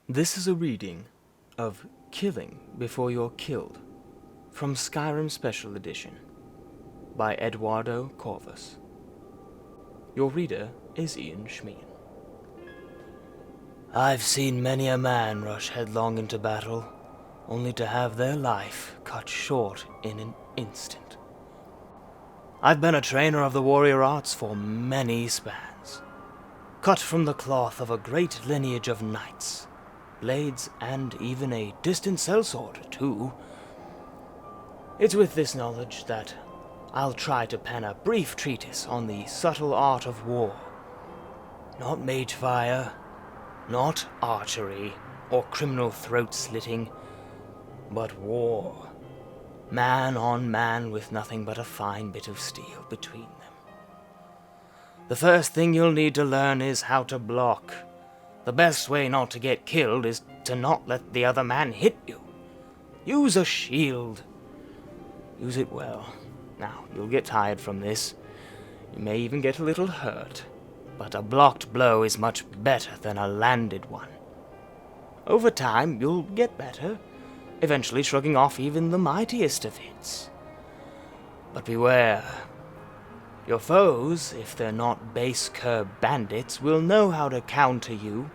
This is a reading of Killing Before You're Killed from Skyrim Special Edition by Eduardo. Your reader is IanShmeein. I've seen many a man rush headlong into battle, only to have their life cut short in an instant. I've been a trainer of the warrior arts for many spans, cut from the cloth of a great lineage of knights, blades, and even a distant sellsword, too. It's with this knowledge that I'll try to pen a brief treatise on the subtle art of war. Not mage fire, not archery, or criminal throat-slitting, but war. Man on man with nothing but a fine bit of steel between them. The first thing you'll need to learn is how to block. The best way not to get killed is to not let the other man hit you. Use a shield. Use it well. Now, you'll get tired from this. You may even get a little hurt. But a blocked blow is much better than a landed one. Over time, you'll get better, eventually shrugging off even the mightiest of hits. But beware. Your foes, if they're not base curb bandits, will know how to counter you.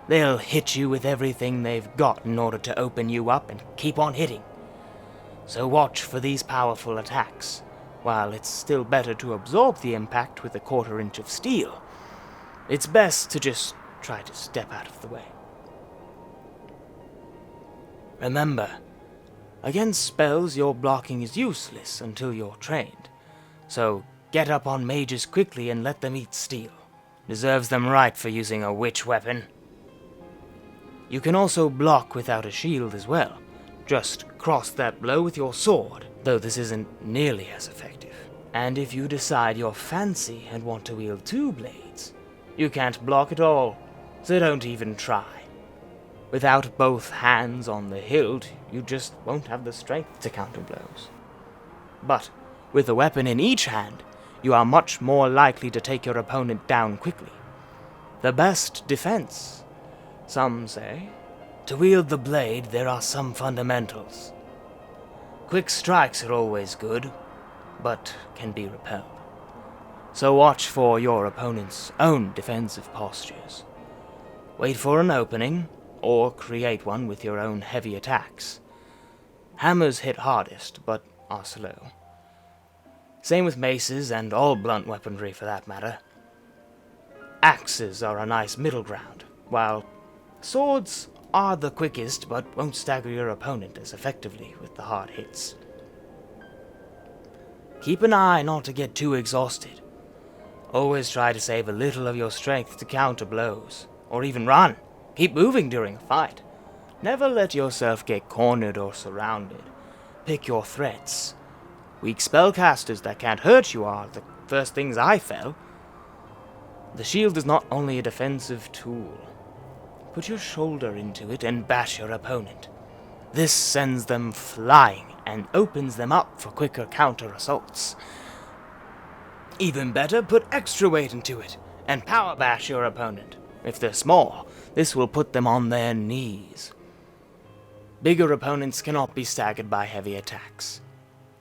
They'll hit you with everything they've got in order to open you up and keep on hitting. So watch for these powerful attacks. While it's still better to absorb the impact with a quarter-inch of steel, it's best to just try to step out of the way. Remember, against spells your blocking is useless until you're trained, so get up on mages quickly and let them eat steel. Deserves them right for using a witch weapon. You can also block without a shield as well. Just cross that blow with your sword, though this isn't nearly as effective. And if you decide you're fancy and want to wield two blades, you can't block at all, so don't even try. Without both hands on the hilt, you just won't have the strength to counter blows. But with a weapon in each hand, you are much more likely to take your opponent down quickly. The best defense, some say. To wield the blade, there are some fundamentals. Quick strikes are always good, but can be repelled. So watch for your opponent's own defensive postures. Wait for an opening, or create one with your own heavy attacks. Hammers hit hardest, but are slow. Same with maces and all blunt weaponry for that matter. Axes are a nice middle ground, while swords are the quickest but won't stagger your opponent as effectively with the hard hits. Keep an eye not to get too exhausted. Always try to save a little of your strength to counter blows, or even run. Keep moving during a fight. Never let yourself get cornered or surrounded. Pick your threats. Weak spellcasters that can't hurt you are the first things I fell. The shield is not only a defensive tool. Put your shoulder into it and bash your opponent. This sends them flying and opens them up for quicker counter-assaults. Even better, put extra weight into it and power bash your opponent. If they're small, this will put them on their knees. Bigger opponents cannot be staggered by heavy attacks.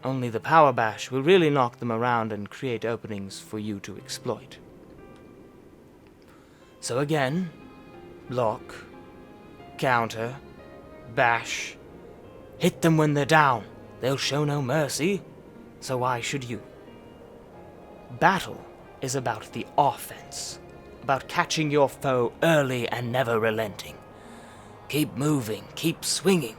Only the power bash will really knock them around and create openings for you to exploit. So again, block, counter, bash. Hit them when they're down. They'll show no mercy, so why should you? Battle is about the offense, about catching your foe early and never relenting. Keep moving, keep swinging.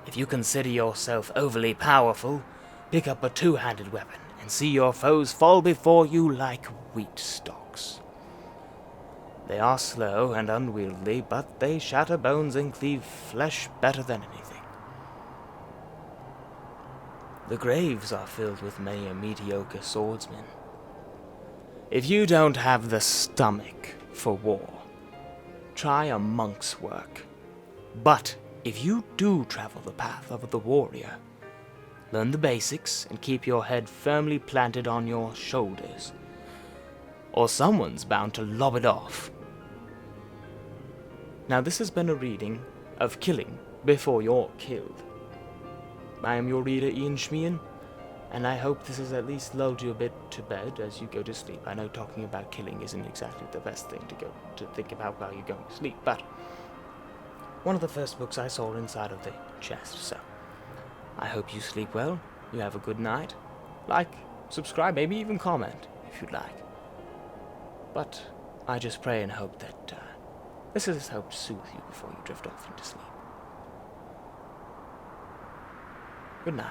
If you consider yourself overly powerful, pick up a two-handed weapon and see your foes fall before you like wheat stalks. They are slow and unwieldy, but they shatter bones and cleave flesh better than anything. The graves are filled with many a mediocre swordsman. If you don't have the stomach for war, try a monk's work. But if you do travel the path of the warrior, learn the basics and keep your head firmly planted on your shoulders, or someone's bound to lob it off. Now this has been a reading of Killing Before You're Killed. I am your reader, IanShmeein, and I hope this has at least lulled you a bit to bed as you go to sleep. I know talking about killing isn't exactly the best thing to think about while you're going to sleep, but one of the first books I saw inside of the chest, so I hope you sleep well, you have a good night. Like, subscribe, maybe even comment, if you'd like. But I just pray and hope that this has helped soothe you before you drift off into sleep. Good night.